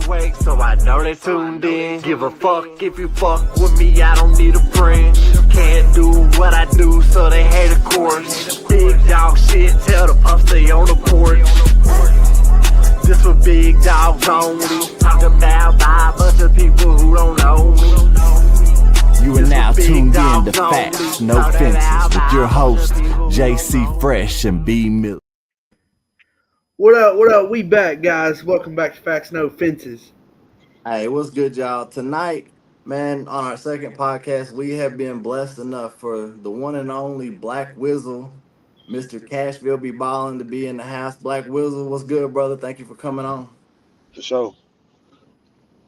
awake, so I know they tuned in. Give a fuck if you fuck with me, I don't need a friend. Can't do what I do, so they hate of course. Big dog shit, tell the pups stay on the porch. This for big dogs only. Talk about by a bunch of people who don't know me. You are now tuned in to Facts No Fences with your host JC Fresh and B Milli. What up? What up? We back, guys. Welcome back to Facts No Fences. Hey, what's good, y'all? Tonight, man, on our second podcast, we have been blessed enough for the one and only Blvck Wizzle, Mr. Cashville be balling to be in the house. Blvck Wizzle, what's good, brother? Thank you for coming on. For sure.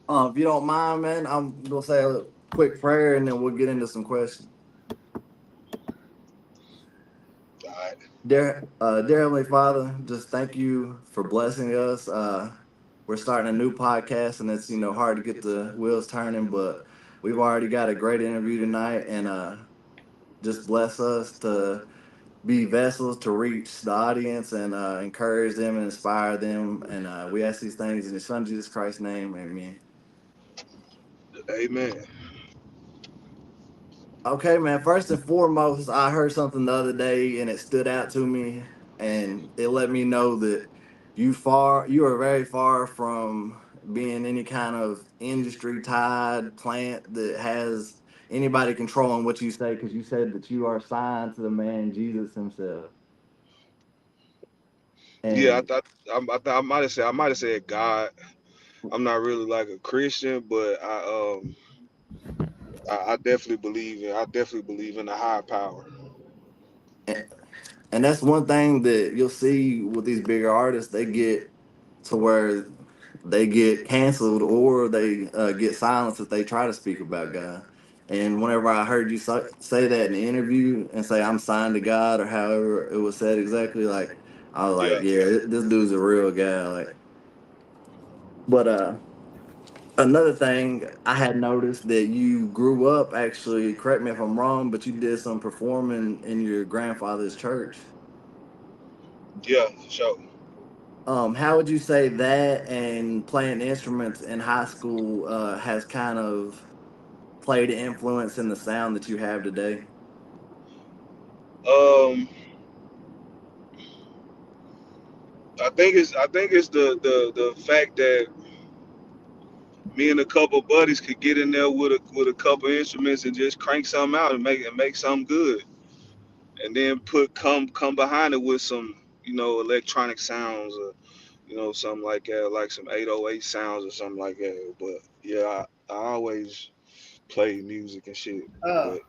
If you don't mind, man, I'm gonna say a quick prayer and then we'll get into some questions. All right. Dear Heavenly Father, just thank you for blessing us. We're starting a new podcast, and it's hard to get the wheels turning, but we've already got a great interview tonight, and just bless us to be vessels to reach the audience and encourage them and inspire them. And we ask these things in His Son Jesus Christ's name, amen. Amen. Okay, man. First and foremost, I heard something the other day, and it stood out to me, and it let me know that you are very far from being any kind of industry tied plant that has anybody controlling what you say, because you said that you are signed to the man Jesus himself. And Yeah, I might have said God. I'm not really like a Christian, but I definitely believe in a higher power. and that's one thing that you'll see with these bigger artists. They get to where they get canceled or they get silenced if they try to speak about God. And whenever I heard you say that in the interview and say I'm signed to God or however it was said exactly, like I was like, Yeah. yeah, this dude's a real guy. Like, but another thing I had noticed that you grew up actually. Correct me if I'm wrong, but you did some performing in your grandfather's church. Yeah, for sure. How would you say that and playing instruments in high school has kind of played an influence in the sound that you have today? Um, I think it's the fact that me and a couple buddies could get in there with a couple instruments and just crank something out and make something good, and then come behind it with some electronic sounds or something like that, like some 808 sounds or something like that. But yeah, I always play music and shit. Uh, But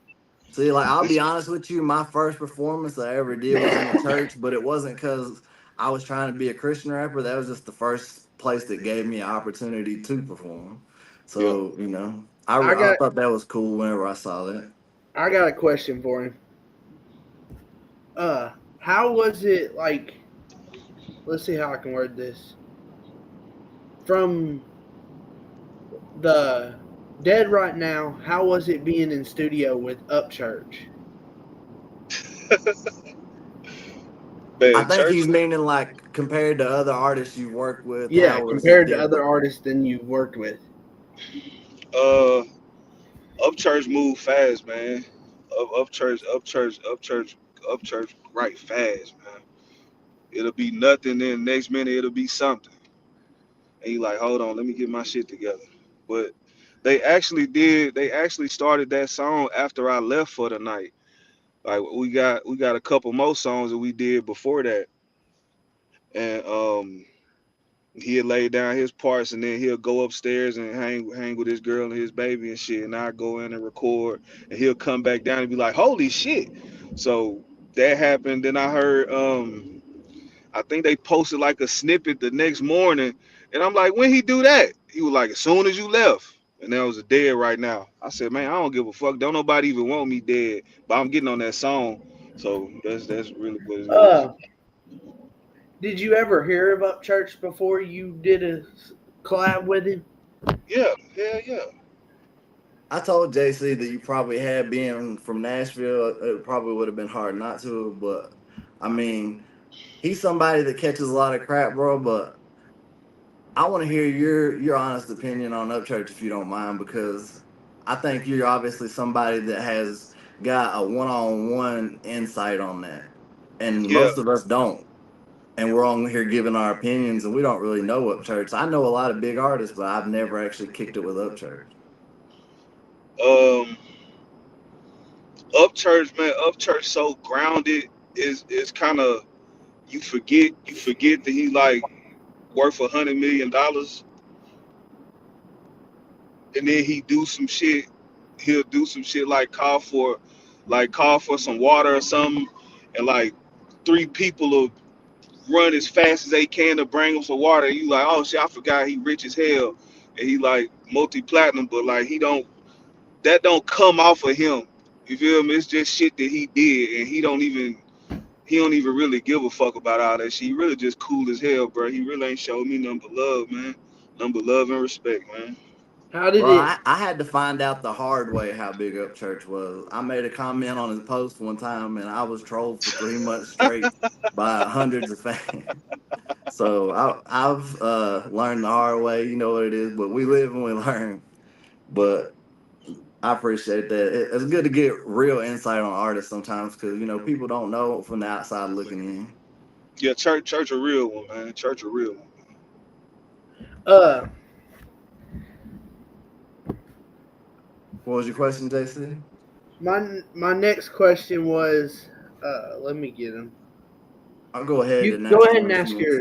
See, like I'll this, be honest with you, my first performance I ever did was in a church, but it wasn't because I was trying to be a Christian rapper. That was just the first place that gave me an opportunity to perform. yeah. So, I I got thought that was cool whenever I saw that. I got a question for him. How was it like? Let's see how I can word this. From the Dead Right Now, how was it being in studio with Upchurch? I Man, think church. he's meaning like compared to other artists you worked with. Yeah, How was it compared to different? other artists than you've worked with. Uh, Upchurch move fast, man. Upchurch, right fast, man. It'll be nothing, then next minute it'll be something. And you like, hold on, let me get my shit together. But they actually started that song after I left for the night. Like we got a couple more songs that we did before that. And he'll lay down his parts and then he'll go upstairs and hang with his girl and his baby and shit. And I go in and record and he'll come back down and be like, holy shit. So that happened. Then I heard I think they posted like a snippet the next morning, and I'm like, when he do that? He was like, as soon as you left. And that was dead right now. I said, man, I don't give a fuck. Don't nobody even want me dead, but I'm getting on that song. So that's really what it is. Did you ever hear of Upchurch before you did a collab with him? Yeah, yeah. I told JC that you probably had, being from Nashville, it probably would have been hard not to, but I mean, he's somebody that catches a lot of crap, bro, but I want to hear your honest opinion on Upchurch if you don't mind, because I think you're obviously somebody that has got a one-on-one insight on that, and Yeah. most of us don't. And we're on here giving our opinions, and we don't really know Upchurch. I know a lot of big artists, but I've never actually kicked it with Upchurch. Um, Upchurch, man, Upchurch so grounded is kind of you forget that he like worth $100 million, and then he do some shit. He'll do some shit like call for some water or something, and like three people will run as fast as they can to bring him some water. And you like, oh shit, I forgot he rich as hell, and he like multi-platinum, but like he don't that don't come off of him. You feel me? It's just shit that he did, and he don't even really give a fuck about all that shit. He really just cool as hell, bro. He really ain't showed me nothing but love, man. Nothing but love and respect, man. How did Bro, it? I had to find out the hard way how big Upchurch was. I made a comment on his post one time, and I was trolled for 3 months straight by hundreds of fans. So I've learned the hard way. You know what it is, but we live and we learn. But I appreciate that. It's good to get real insight on artists sometimes, because people don't know from the outside looking in. Yeah, church a real one, man. Church a real one. Uh, What was your question, JC? my next question was, let me get him. I'll go ahead You and go ask ahead one and if you ask want yours. to.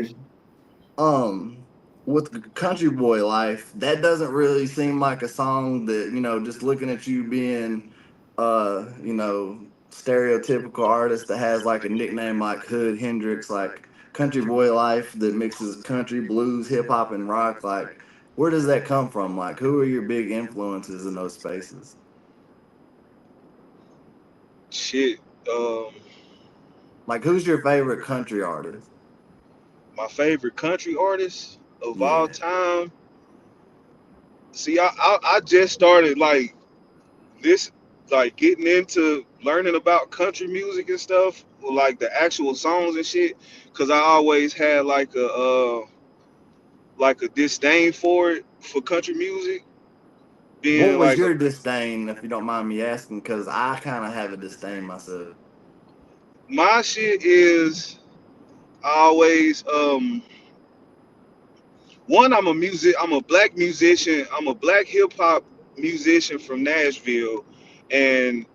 With Country Boy Life, that doesn't really seem like a song that, just looking at you being stereotypical artist that has like a nickname like Hood Hendrix, like Country Boy Life that mixes country, blues, hip hop, and rock. Like, where does that come from? Like, who are your big influences in those spaces? Shit. Um, Like, who's your favorite country artist? my favorite country artist of all Yeah. time. See, I just started like this, like getting into learning about country music and stuff, like the actual songs and shit. Cause I always had like a disdain for it, for country music What being was like your disdain, if you don't mind me asking? Because I kind of have a disdain myself. my shit is always one. I'm a black musician. I'm a black hip hop musician from Nashville, and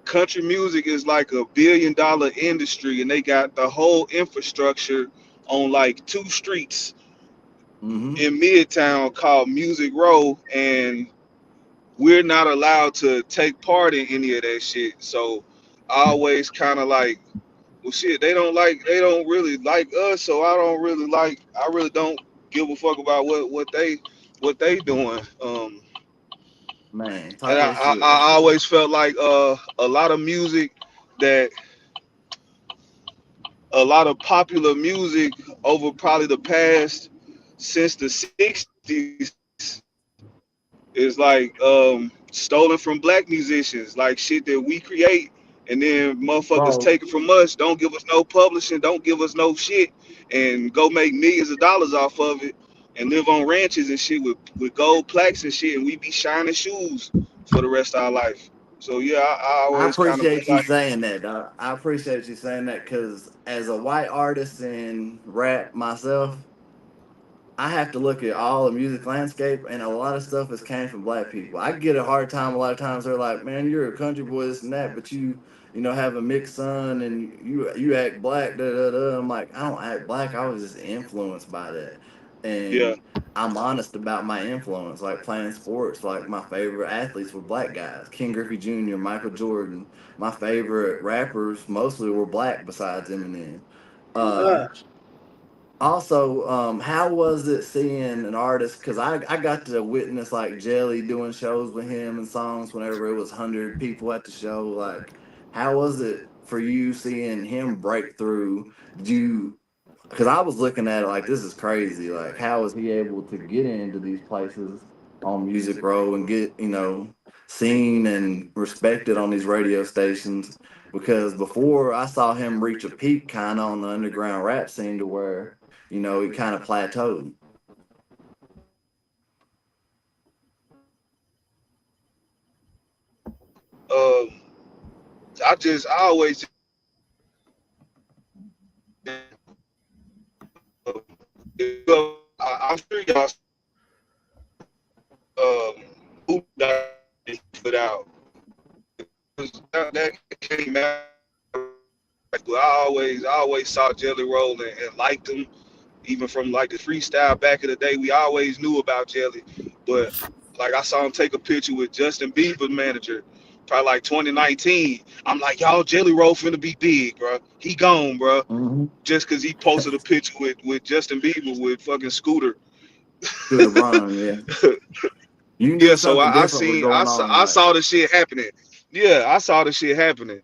country music is like $1 billion industry, and they got the whole infrastructure on like two streets Hmm. in Midtown called Music Row, and we're not allowed to take part in any of that shit. So I always kind of like, well, shit, they don't really like us, so I really don't give a fuck about what they doing. Man, And talk I, your I, shit. I always felt like a lot of music that a lot of popular music over probably the past since the 60s is like stolen from black musicians, like shit that we create, and then motherfuckers Bro, take it from us, don't give us no publishing, don't give us no shit, and go make millions of dollars off of it and live on ranches and shit with gold plaques and shit, and we be shining shoes for the rest of our life. So yeah, I I always kind of been appreciate you like, saying that, dog. I appreciate you saying that, because as a white artist in rap myself, I have to look at all the music landscape, and a lot of stuff has came from black people. I get a hard time a lot of times. They're like, "Man, you're a country boy, this and that, but you have a mixed son, and you act black." Da da da. I'm like, I don't act black. I was just influenced by that, yeah, and I'm honest about my influence. Like playing sports, like my favorite athletes were black guys: Ken Griffey Jr., Michael Jordan. My favorite rappers mostly were black, besides Eminem. Uh, Uh, Also, how was it seeing an artist? Because I got to witness like Jelly doing shows with him and songs whenever it was 100 people at the show. Like, how was it for you seeing him break through? Did you? Because I was looking at it like, this is crazy. Like, how is he able to get into these places on Music Row and get seen and respected on these radio stations? Because before I saw him reach a peak kind of on the underground rap scene, to where he kind of plateaued. Um, I always, I'm sure y'all who that he put out. That came out. I always saw Jelly Roll and liked him, even from like the freestyle back in the day. We always knew about Jelly, but like I saw him take a picture with Justin Bieber's manager, probably like 2019. I'm like, y'all, Jelly Roll finna be big, bro. He gone, bro. Mm-hmm. Just cause he posted a picture with Justin Bieber with fucking Scooter. Scooter Braun, yeah. You knew Yeah, so something I different was seen going on. I Like, saw the shit happening. Yeah, I saw the shit happening.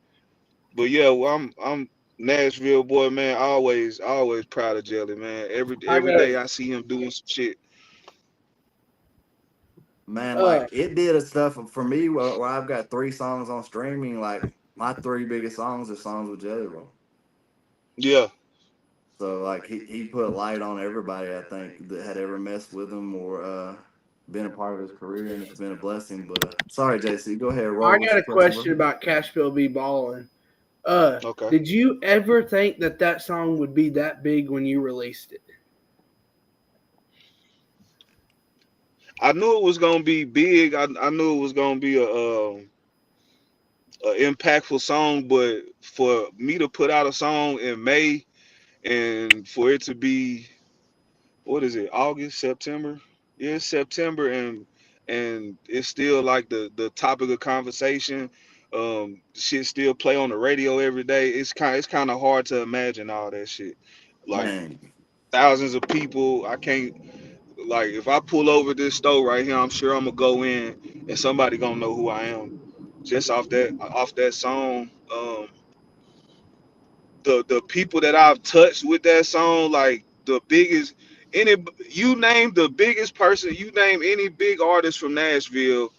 But yeah, well, I'm Nashville boy, man. Always proud of Jelly, man. Every I every got day I see him doing some shit. man, uh like it did a stuff for me where I've got 3 songs on streaming. Like my 3 biggest songs are songs with Jelly Roll. Yeah, So like he put light on everybody I think that had ever messed with him or been a part of his career, and it's been a blessing. But sorry, JC, go ahead, I roll with got your a question, question bro. about Cashville be balling. okay. Did you ever think that song would be that big when you released it? I knew it was gonna be big. I knew it was gonna be a impactful song, but for me to put out a song in May and for it to be what is it, August, September? Yeah, it's September and it's still like the topic of conversation. Shit still play on the radio every day. It's kind of hard to imagine all that shit. Like Man, thousands of people. I can't like if I pull over this store right here, I'm sure I'm gonna go in and somebody gonna know who I am just off that song. The people that I've touched with that song, like the biggest any you name the biggest person, you name any big artist from Nashville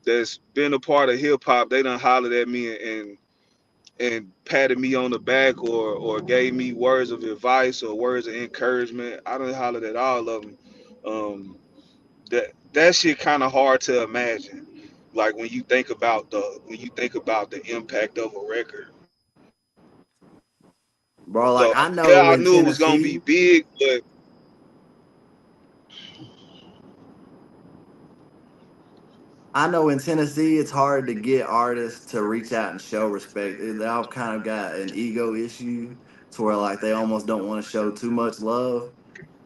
that's been a part of hip hop, they done hollered at me and patted me on the back or gave me words of advice or words of encouragement. I done hollered at all of them. Um, that shit kind of hard to imagine. Like when you think about the impact of a record. bro, So like I yeah, know I in knew it was gonna be Tennessee, big, but it's hard to get artists to reach out and show respect. They all kind of got an ego issue to where like they almost don't want to show too much love.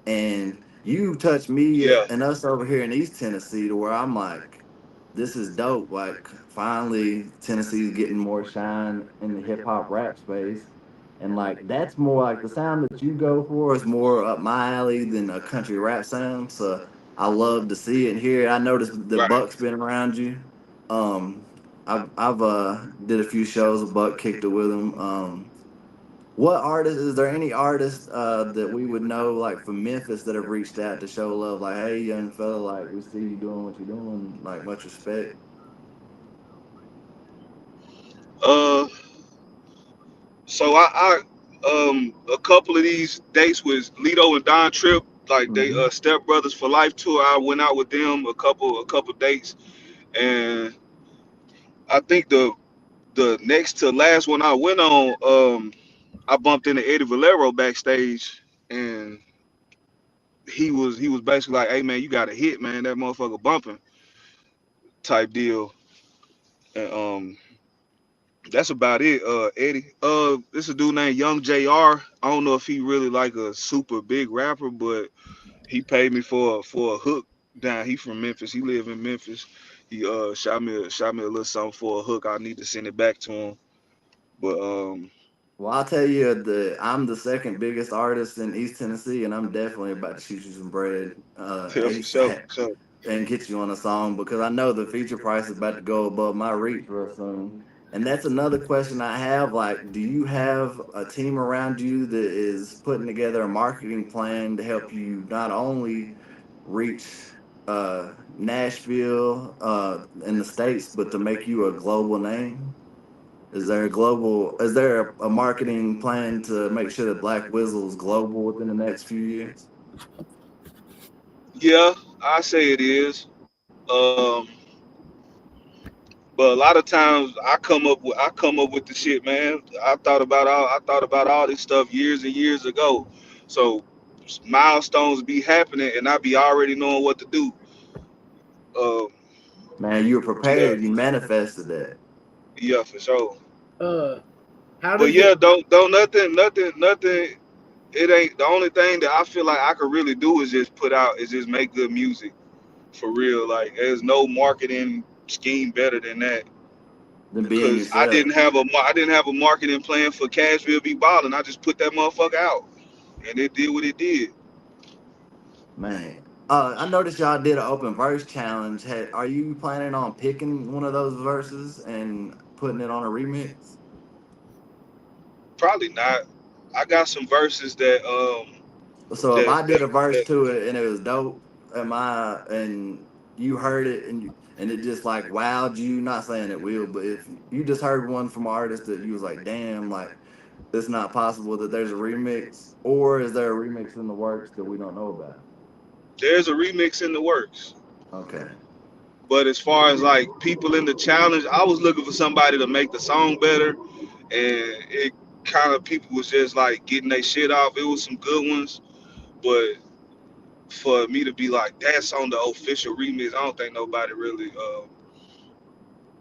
And you touched me yeah, and us over here in East Tennessee to where I'm like, this is dope. Like, finally, Tennessee's getting more shine in the hip hop rap space. And like, that's more like the sound that you go for is more up my alley than a country rap sound. So I love to see it and hear it. I noticed the right. Buck's been around you. Um, I've did a few shows. Buck kicked it with him. What artist is there any artists that we would know like from Memphis that have reached out to show love? Like, hey, young fella, like we see you doing what you're doing. Like, much respect. Uh, so I a couple of these dates with Lito and Don Tripp, like they Hmm. Step Brothers for Life tour. I went out with them a couple dates, and I think the next to last one I went on, I bumped into Eddie Valero backstage, and he was basically like, "Hey man, you got a hit, man. That motherfucker bumping," type deal, and that's about it. Eddie. This a dude named Young Jr. I don't know if he really like a super big rapper, but he paid me for a hook down. He from Memphis. He live in Memphis. He shot me a little something for a hook. I need to send it back to him. But Well, I'll tell you, I'm the second biggest artist in East Tennessee, and I'm definitely about to shoot you some bread yeah, for sure, for sure. and get you on a song because I know the feature price is about to go above my reach real soon. And that's another question I have. Like, do you have a team around you that is putting together a marketing plan to help you not only reach Nashville in the States, but to make you a global name? Is there a marketing plan to make sure that Black Wizzle is global within the next few years? Yeah, I say it is. Um, But a lot of times I come up with the shit, man. I thought about all this stuff years and years ago. So milestones be happening, and I be already knowing what to do. Um, Man, you were yeah, prepared. You manifested that. yeah, for sure. How But does yeah, it? don't nothing. It ain't the only thing that I feel like I could really do is just make good music for real. Like there's no marketing scheme better than that. Than being Cause yourself. I didn't have a marketing plan for Cashville be ballin'. I just put that motherfucker out, and it did what it did. Man. I noticed y'all did an open verse challenge. Are you planning on picking one of those verses and putting it on a remix? Probably not. I got some verses So if that I did a verse to it and it was dope, and you heard it and it just like wowed you, not saying it will, but if you just heard one from an artist that you was like, damn, like it's not possible that there's a remix, or is there a remix in the works that we don't know about? there's a remix in the works. Okay. But as far as like people in the challenge, I was looking for somebody to make the song better, and it kind of people was just like getting their shit off. It was some good ones, but for me to be like that's on the official remix, I don't think nobody really.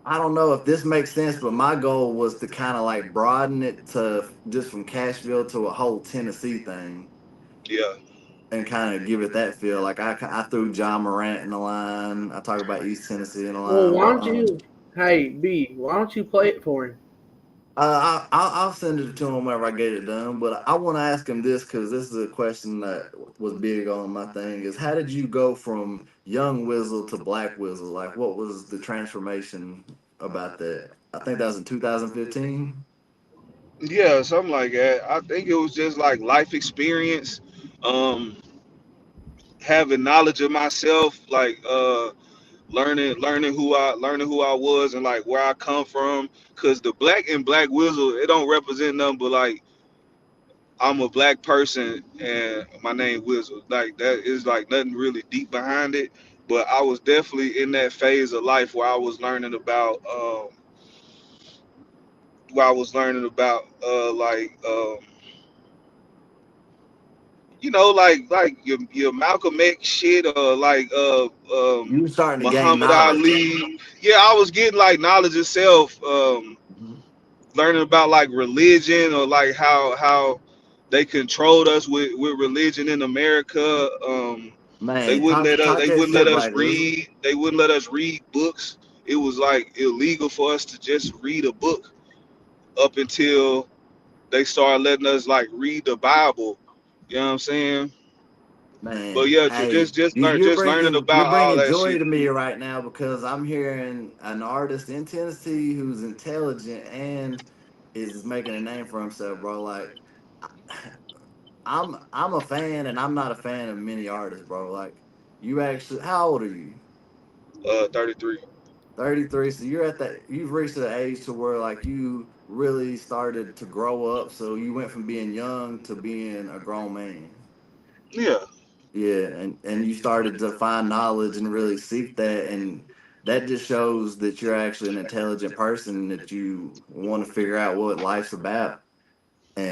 I don't know if this makes sense, but my goal was to kind of like broaden it to just from Cashville to a whole Tennessee thing Yeah, and kind of give it that feel. Like I threw John Morant in the line. I talk about East Tennessee in the Well, line, why but don't you? Hey, B, why don't you play it for him? I'll send it to him whenever I get it done. But I want to ask him this because this is a question that was big on my thing: is how did you go from young Wizzle to Black Wizzle? Like, what was the transformation about that? I think that was in 2015. yeah, something like that. I think it was just like life experience, um, having knowledge of myself, like learning who I was and like where I come from. Cause the black and Black Wizzle, it don't represent nothing but like I'm a black person and my name Wizzle. Like that is like nothing really deep behind it. But I was definitely in that phase of life where I was learning about like your Malcolm X shit or like You were starting to gain Muhammad knowledge. Ali. Yeah, I was getting like knowledge itself, Mhm. learning about like religion or like how they controlled us with religion in America. Man, talk they that wouldn't let shit, us Black Wizzle. read. They wouldn't let us read books. It was like illegal for us to just read a book up until they started letting us like read the Bible. You know what I'm saying? But Man, yeah, hey, you're just learning bringing you're about all bringing that joy shit. to me right now because I'm hearing an artist in Tennessee who's intelligent and is making a name for himself, bro. Like, I'm a fan, and I'm not a fan of many artists, bro. Like, you actually, how old are you? 33. 33. So you're at that. You've reached the age to where like you really started to grow up. So you went from being young to being a grown man. Yeah, Yeah, and you started to find knowledge and really seek that, and that just shows that you're actually an intelligent person that you want to figure out what life's about,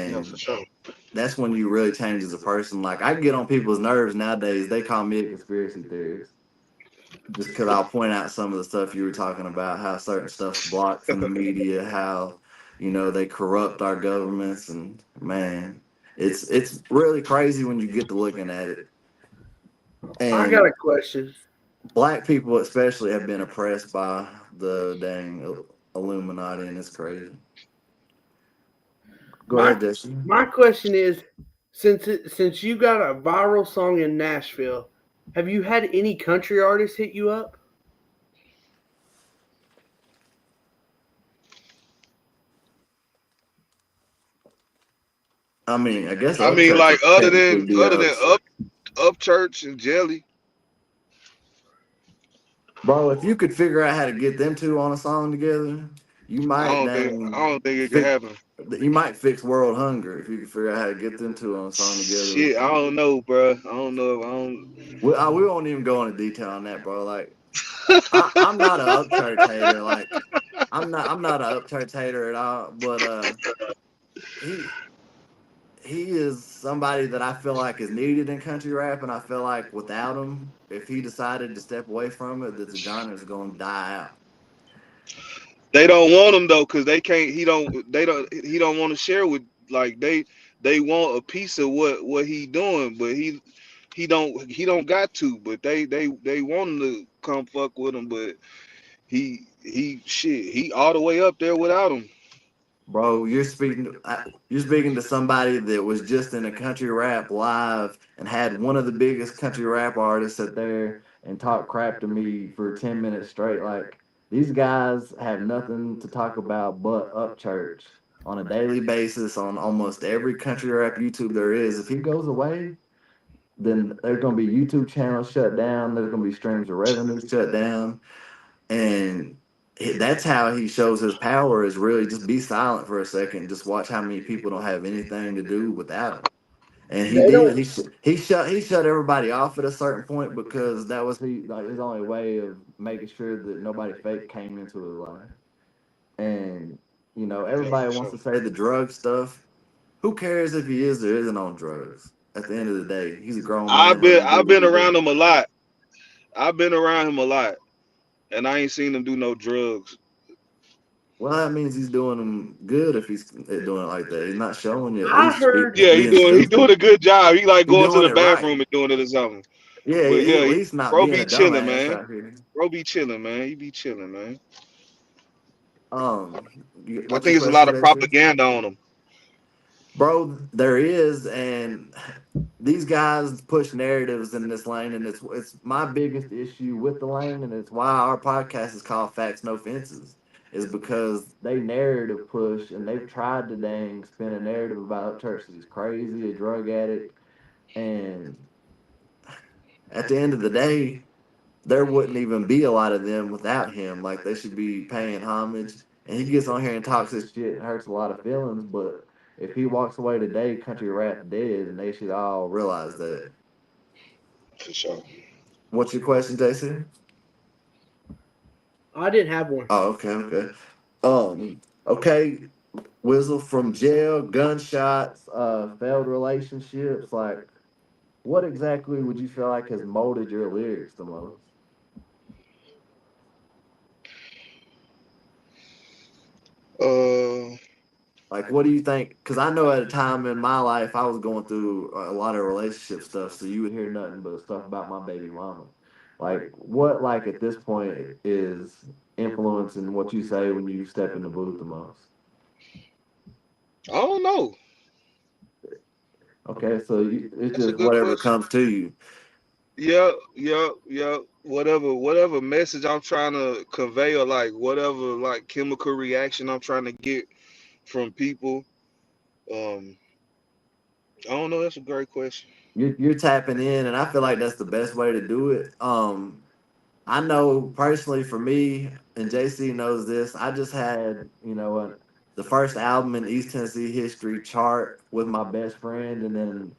yeah, for and sure. that's when you really change as a person. Like I get on people's nerves nowadays; they call me a conspiracy theorist just because I'll point out some of the stuff you were talking about, how certain stuff's blocked from the media, how they corrupt our governments, and man, it's really crazy when you get to looking at it. I got And a question. black people especially have been oppressed by the dang Illuminati, and it's crazy. Go My ahead, Jesse. my question is, since you got a viral song in Nashville, have you had any country artists hit you up? I mean, I guess I mean, Upchurch like would technically be other a than Upchurch and Jelly. bro. If you could figure out how to get them two on a song together, you might I dang don't think it can fix. happen. You might fix world hunger if you could figure out how to get them two on a song together. Shit, I don't know, bro. I don't know. I don't. We won't even go into detail on that, bro. Like I'm not an Upchurch hater. Like I'm not an Upchurch hater at all, but he he is somebody that I feel like is needed in country rap, and I feel like without him, if he decided to step away from it, that the genre is going to die out. They don't want him though, cause they can't. He don't. They don't. He don't want to share with like they. They want a piece of what he doing, but he don't got to. But they want him to come fuck with him, but he all the way up there without him. Bro, you're speaking to somebody that was just in a country rap live and had one of the biggest country rap artists sit there and talk crap to me for 10 minutes straight. Like these guys have nothing to talk about but Upchurch on a daily basis on almost every country rap YouTube there is. If he goes away, then there's gonna be YouTube channels shut down. There's gonna be streams of revenue shut down, and that's how he shows his power is really just be silent for a second, just watch how many people don't have anything to do without him. And he They did. don't. He shut everybody off at a certain point because that was his only way of making sure that nobody fake came into his life. And Yeah, for everybody wants sure. to say the drug stuff. Who cares if he is or isn't on drugs? At the end of the day, he's a grown I've man. Let been him do I've what been he around do. him a lot. I've been around him a lot, and I ain't seen him do no drugs. Well, that means he's doing them good if he's doing it like that. He's not showing you at I least heard. Yeah, being he doing stupid. a good job. He like He's going to doing the it right. bathroom and doing it or something. Yeah, But he yeah, at least not bro being be a chilling, dumbass man. out here. Bro be chilling, man. He be chilling, man. Um, I what's your think it's a question, lot of JC? propaganda on him. Bro, there is, and these guys push narratives in this lane, and it's my biggest issue with the lane, and it's why our podcast is called Facts No Fences, is because they narrative push, and they've tried to dang spin a narrative about Church that he's crazy, a drug addict, and at the end of the day, there wouldn't even be a lot of them without him. Like they should be paying homage. And he gets on here and talks his shit and hurts a lot of feelings. But if he walks away today, country rap dead, and they should all realize that. For sure. What's your question, JC? I didn't have one. Oh, okay, okay. Okay, Wizzle, from jail, gunshots, failed relationships. Like, what exactly would you feel like has molded your lyrics the most? Uh, Like, what do you think? Because I know at a time in my life, I was going through a lot of relationship stuff, so you would hear nothing but stuff about my baby mama. Like, what, like, at this point is influencing what you say when you step in the booth the most? I don't know. Okay, so it's That's a just good whatever question. comes to you. Yeah, yeah, yeah. Whatever message I'm trying to convey, or like whatever like chemical reaction I'm trying to get from people. Um, I don't know. That's a great question. You're tapping in, and I feel like that's the best way to do it. I know personally for me, and JC knows this. I just had, the first album in East Tennessee history chart with my best friend, and then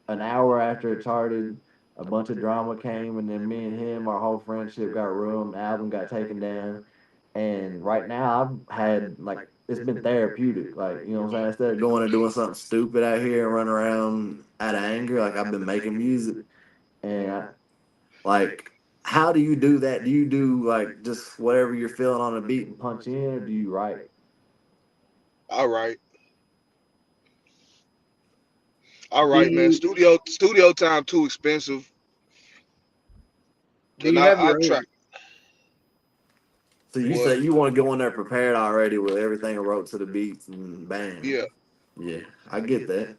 an hour after it charted, a bunch of drama came, and then me and him, our whole friendship got ruined. The album got taken down, and right now I've had like it's been therapeutic. Like what I'm saying, instead of going and doing something stupid out here and running around out of anger, like I've been making music, and like, how do you do that? Do you do like just whatever you're feeling on a beat and punch in, or do you write? All right, all Do right, man. you Studio time too expensive, do and you I have I your try own? So you what? say you want to go in there prepared already with everything wrote to the beats and Yeah, bam. Yeah, I get that.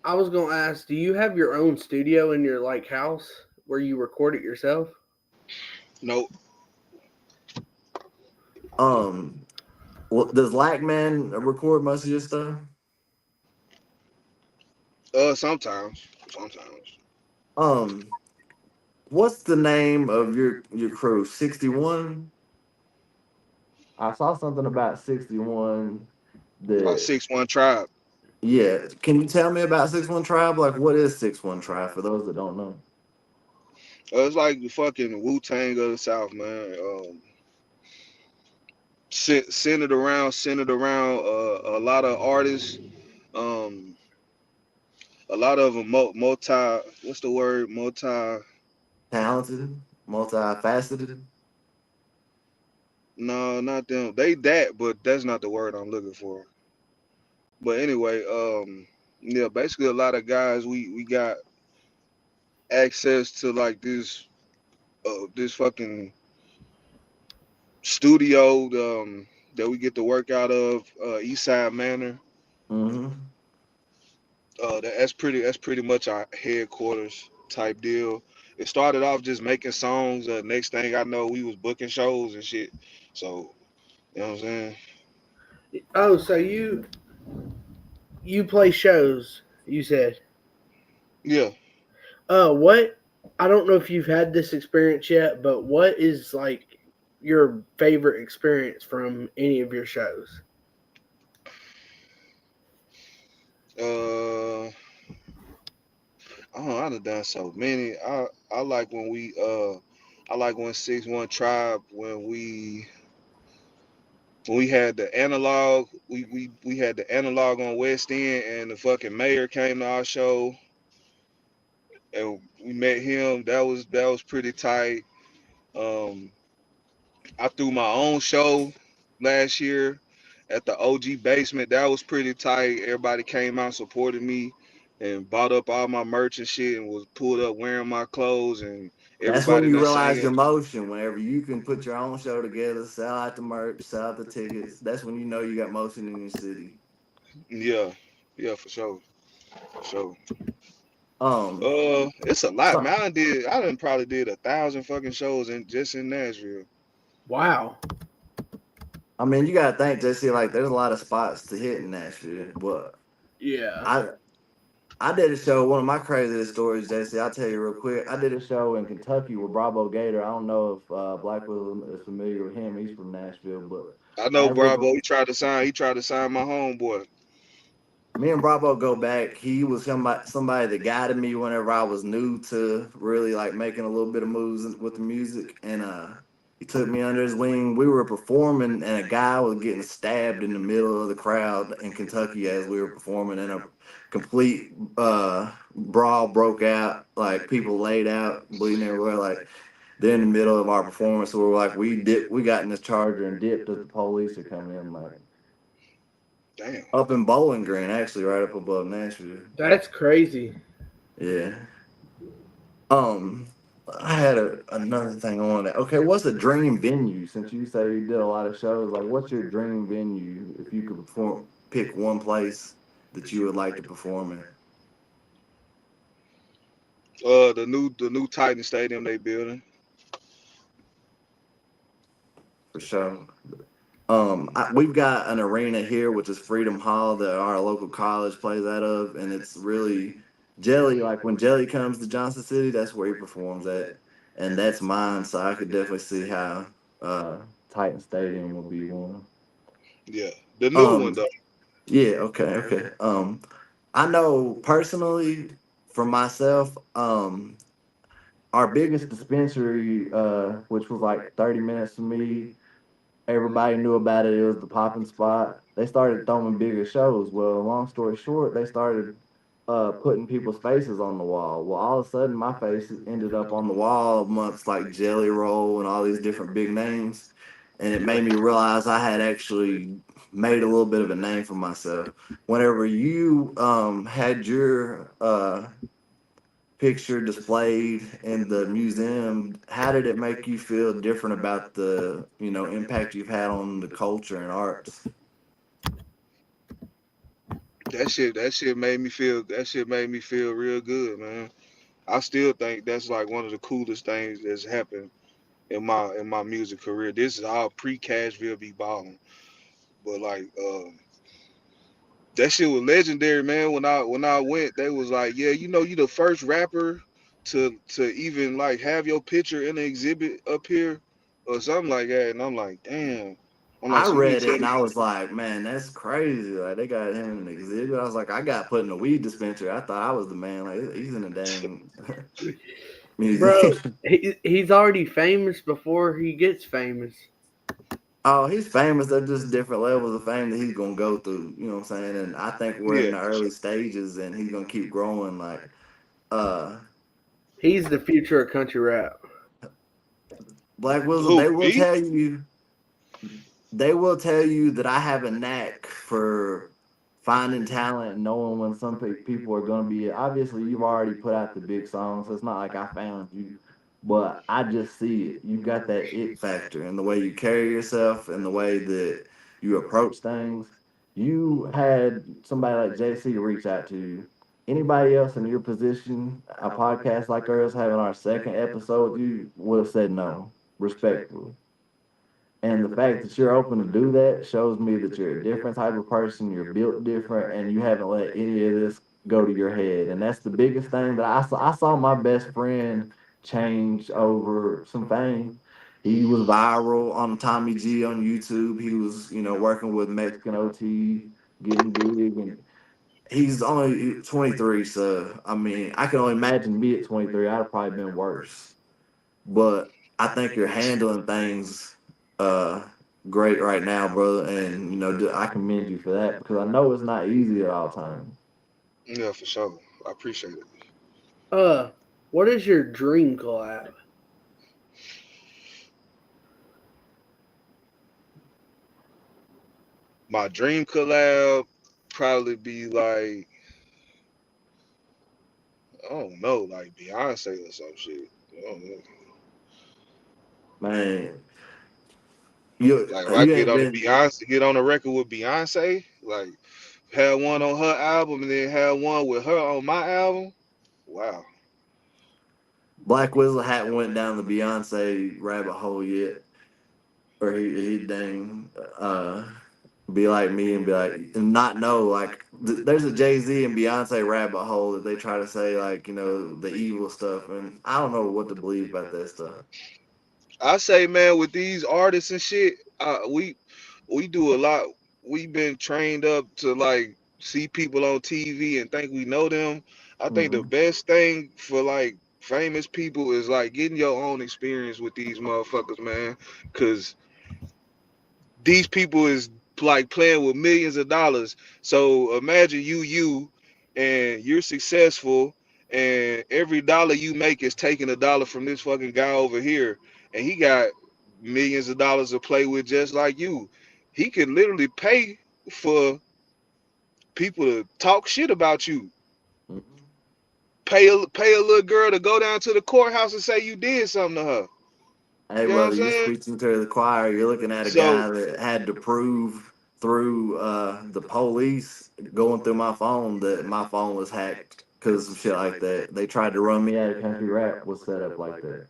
I was gonna ask, do you have your own studio in your like house where you record it yourself? no. Um, does Lackman record most of your stuff? Sometimes. Um, what's the name of your crew? 61. I saw something about 61 that 6-1 tribe. yeah. Can you tell me about 61 Tribe? Like what is 61 Tribe for those that don't know? It's like the fucking Wu Tang of the South, man. centered around a lot of artists. Um, a lot of them multi. What's the word? Multi. Talented, multifaceted. No, not them. They that, but that's not the word I'm looking for. But anyway, yeah, basically a lot of guys we got access to like this fucking studio that we get to work out of Eastside Manor. Mm-hmm. That's pretty much our headquarters type deal. It started off just making songs. Next thing I know, we was booking shows and shit. So you know what I'm saying? Oh, so you play shows? You said. Yeah. What? I don't know if you've had this experience yet, but what is like your favorite experience from any of your shows? Uh, I done done so many. I like when I like when 6-1 Tribe when we had the analog, we had the analog on West End, and the fucking mayor came to our show, and we met him. That was pretty tight. Um, I threw my own show last year at the OG basement. That was pretty tight. Everybody came out, supported me, and bought up all my merch and shit, and was pulled up wearing my clothes, and That's when everybody you that realize sang your it. motion. Whenever you can put your own show together, sell out the merch, sell out the tickets. That's when you know you got motion in your city. Yeah, yeah, for sure, for sure. Um, It's a lot, so man. I done probably did 1,000 fucking shows just in Nashville. Wow. I mean, you gotta think, Jesse. Like, there's a lot of spots to hit in Nashville, but Yeah. I I did a show. One of my craziest stories, JC. I'll tell you real quick. I did a show in Kentucky with Bravo Gator. I don't know if Black Wizzle is familiar with him. He's from Nashville, but I know as we, Bravo. He tried to sign my homeboy. me and Bravo go back. He was somebody that guided me whenever I was new to really like making a little bit of moves with the music, and he took me under his wing. We were performing, and a guy was getting stabbed in the middle of the crowd in Kentucky as we were performing, and a complete brawl broke out. Like people laid out, bleeding everywhere. Like they're in the middle of our performance, so we're like, we got in this charger and dipped as the police are coming in, like Damn. up in Bowling Green, actually, right up above Nashville. That's crazy. Yeah. Um, I had another thing on that. Okay, what's a dream venue? Since you say you did a lot of shows, like what's your dream venue if you could pick one place that you would like to perform in? The new Titan Stadium they building. For sure. We've got an arena here, which is Freedom Hall, that our local college plays out of, and it's really Jelly. Like when Jelly comes to Johnson City, that's where he performs at, and that's mine. So I could definitely see how uh, Titan Stadium would be one. Yeah, the new one Um, though. yeah, okay, okay. I know personally for myself, our biggest dispensary, which was like 30 minutes from me. Everybody knew about it. It was the popping spot. They started throwing bigger shows. Well, long story short, they started putting people's faces on the wall. Well, all of a sudden, my face ended up on the wall amongst like Jelly Roll and all these different big names, and it Yeah. made me realize I had actually made a little bit of a name for myself. Whenever you had your picture displayed in the museum, how did it make you feel different about the impact you've had on the culture and arts? That shit made me feel real good, man. I still think that's like one of the coolest things that's happened in my music career. This is all pre Cashville be balling, but like that shit was legendary, man. When I went, they was like, yeah, you the first rapper to even like have your picture in the exhibit up here or something like that, and I'm like, damn. I'm like, I so you mean read to it tell and me? I was like, man, that's crazy. Like they got him in an exhibit. I was like, I got put in a weed dispensary. I thought I was the man. Like he's in a damn Bro, museum. he's already famous before he gets famous. Oh, he's famous. They're just different levels of fame that he's gonna go through. You know what I'm saying? And I think we're in Yeah, the for sure. early stages, and he's gonna keep growing. Like, uh, He's the future of country rap. Blvck Wizzle, Who, me? they will tell you that I have a knack for finding talent and knowing when some people are going to be. Obviously, you've already put out the big songs, so it's not like I found you, but I just see it. You've got that it factor in the way you carry yourself and the way that you approach things. You had somebody like JC reach out to you. Anybody else in your position, a podcast like ours, having our second episode, you would have said no, respectfully. And the fact that you're open to do that shows me that you're a different type of person, you're built different, and you haven't let any of this go to your head. And that's the biggest thing that I saw my best friend change over some fame. He was viral on Tommy G on YouTube. He was, working with Mexican OT, getting big, and he's only 23. So I mean, I can only imagine me at 23. I'd have probably been worse, but I think you're handling things uh great right now, brother, and I commend you for that because I know it's not easy at all times. Yeah, for sure. I appreciate it. What is your dream collab? My dream collab probably be like, I don't know, like Beyonce or some shit. I don't know. Man, you Like if I you get ain't on a been Beyonce, get on a record with Beyonce, like have one on her album and then have one with her on my album. Wow. Blvck Wizzle hadn't went down the Beyonce rabbit hole yet, or he dang be like me and be like and not know like there's a Jay-Z and Beyonce rabbit hole that they try to say like the evil stuff, and I don't know what to believe about that stuff. I say, man, with these artists and shit, we do a lot. We've been trained up to like see people on TV and think we know them. I think the Hmm. best thing for like famous people is like getting your own experience with these motherfuckers, man. Cause these people is like playing with millions of dollars. So imagine and you're successful and every dollar you make is taking a dollar from this fucking guy over here and he got millions of dollars to play with just like you. He can literally pay for people to talk shit about you. Pay a little girl to go down to the courthouse and say you did something to her. Hey, You know what I'm brother, you're saying? preaching to the choir. You're looking at a So guy that had to prove through the police going through my phone that my phone was hacked because of shit like that. They tried to run me out of country rap was set up like that.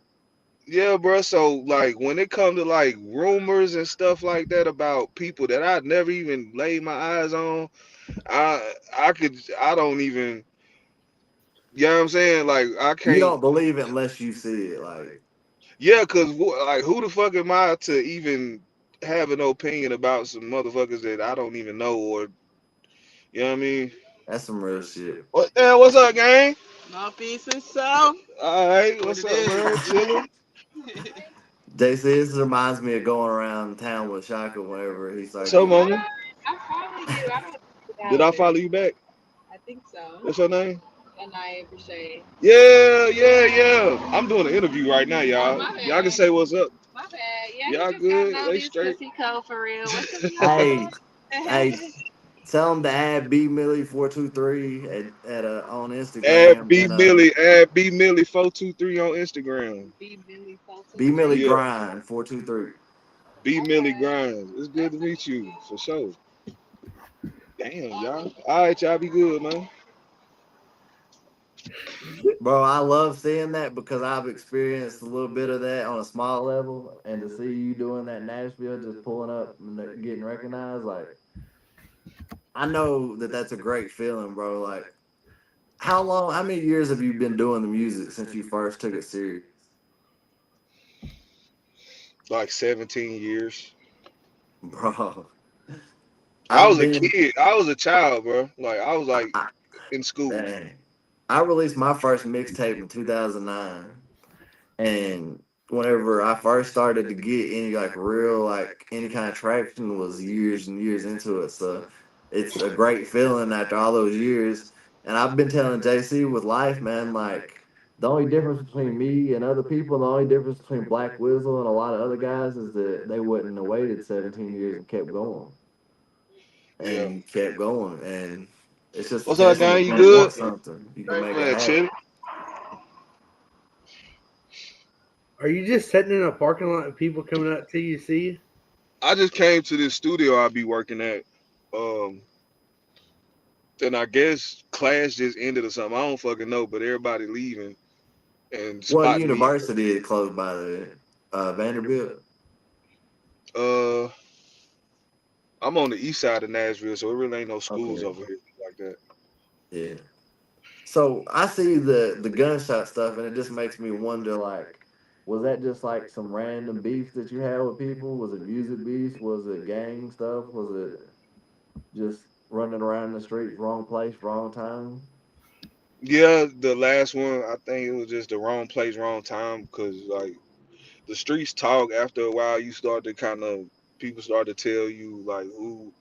yeah, bro. So like when it comes to like rumors and stuff like that about people that I'd never even laid my eyes on, I don't even, you know what I'm saying? Like I You can't, don't believe it unless you see it. Like, yeah, cause like who the fuck am I to even have an opinion about some motherfuckers that I don't even know or you know what I mean? that's some real shit. What's up, gang? No peace and so. All right, What what's it up, man? is? Chilling. JC, this reminds me of going around town with Shaka whenever he started So, getting. mama, I follow you. I don't did I about follow it. you back? I think so. What's your name? And I appreciate. Yeah, yeah, yeah. I'm doing an interview right now, Oh, y'all. my Y'all can bad. say what's up. My bad. Yeah, he Y'all just got good? all They these straight. pussy code for real. What's up, Hey, y'all? hey, tell him to add B Milli 423 at on Add Instagram B and Millie, add B Millie 423 on Instagram. Be Billy four two B Milli three. Yeah, Grind 423. B Millie Okay, Grimes. It's good to that's meet a you for sure. Damn, y'all. All right, y'all be good, man. Bro, I love seeing that because I've experienced a little bit of that on a small level, and to see you doing that in Nashville, just pulling up and getting recognized, like I know that that's a great feeling, bro. Like, how many years have you been doing the music since you first took it serious, Like 17 years. bro? I I've was a been, kid. I was a child, bro. Like I was like I, in school. dang. I released my first mixtape in 2009, and whenever I first started to get any like real like any kind of traction was years and years into it. So it's a great feeling after all those years. And I've been telling JC with life, man, like the only difference between me and other people, the only difference between Blvck Wizzle and a lot of other guys is that they wouldn't have waited 17 years and kept going Yeah. and kept going. And it's just a What's up, testament gang? when You you good? want something, you can Hey, make it man, happen. chill. Are you just sitting in a parking lot and people coming out to you see you? I just came to this studio I be working at. Um, and I guess class just ended or something. I don't fucking know, but everybody leaving and What spotting me. university is close by the Vanderbilt? Uh, I'm on the east side of Nashville, so it really ain't no schools Okay. over here like that. Yeah. So I see the gunshot stuff, and it just makes me wonder, like, was that just like some random beef that you had with people? Was it music beef? Was it gang stuff? Was it just running around the streets, wrong place, wrong time? Yeah, the last one, I think it was just the wrong place, wrong time, because like the streets talk after a while. You start to kind of people start to tell you like who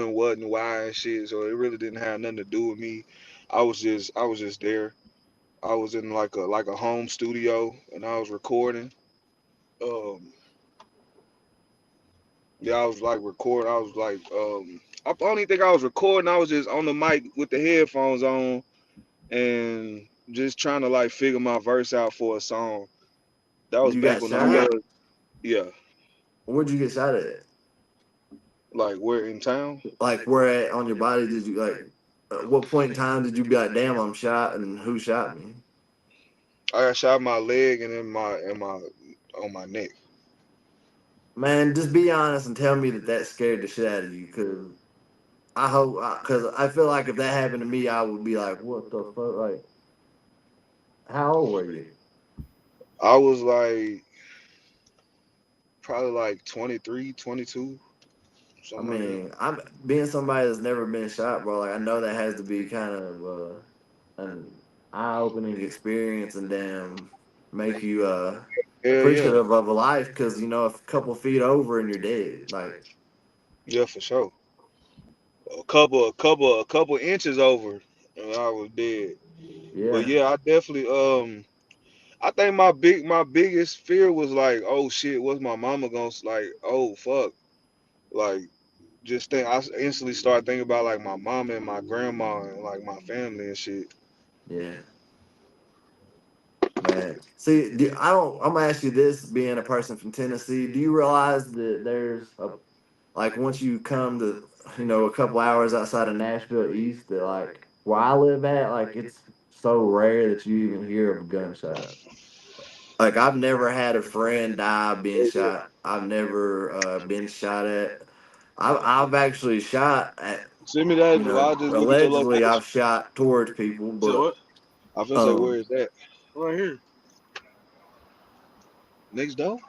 and what and why and shit. So it really didn't have nothing to do with me. I was just there. I was in like a home studio and I was recording. Um, yeah, I was like recording. I was like I don't even think I was recording. I was just on the mic with the headphones on and just trying to like figure my verse out for a song. That was You back got when I shot? was yeah, Where'd you get shot at? like we're in town. Like, where at on your body did you, like, at what point in time did you be like, damn, I'm shot, and who shot me? I got shot in my leg and in my on my neck. Man, just be honest and tell me that that scared the shit out of you, because I hope, because I feel like if that happened to me, I would be like, what the fuck? Like, how old were you? I was like probably like 23, 22, I something like that. mean, I'm being somebody that's never been shot, bro. Like, I know that has to be kind of an eye-opening experience, and damn, make you Hell yeah, appreciative of a life, because you know, a couple feet over and you're dead. Like, yeah for sure. A couple inches over, and I was dead. But yeah, yeah, I definitely I think my biggest fear was like, oh shit, what's my mama gonna like? Oh fuck, like just think. I instantly started thinking about like my mom and my grandma and like my family and shit. yeah, man. See, I don't. I'm gonna ask you this: being a person from Tennessee, do you realize that there's a, like, once you come to, a couple hours outside of Nashville East, that, like, where I live at, like, it's so rare that you even hear of a gunshot. Like, I've never had a friend die being shot. I've never been shot at. I've actually shot at, Send me that. Well, I'll just look at your allegedly location. I've shot towards people, So but what? I was gonna say, where um, is that? Right here. Next door?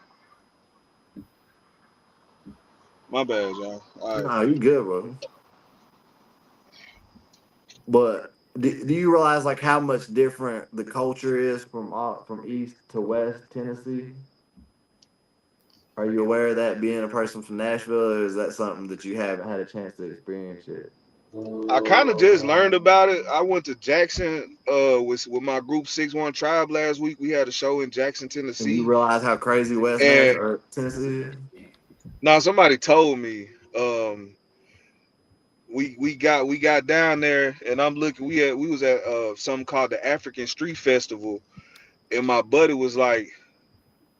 My bad, y'all. All right. no, you good, bro. But do you realize, like, how much different the culture is from East to West Tennessee? Are you aware of that, being a person from Nashville, or is that something that you haven't had a chance to experience yet? I kind of just learned about it. I went to Jackson with my group 6-1 Tribe last week. We had a show in Jackson, And you Tennessee. realize how crazy West And Nashville or Tennessee is? now somebody told me we got down there and I'm looking we was at something called the African Street Festival and my buddy was like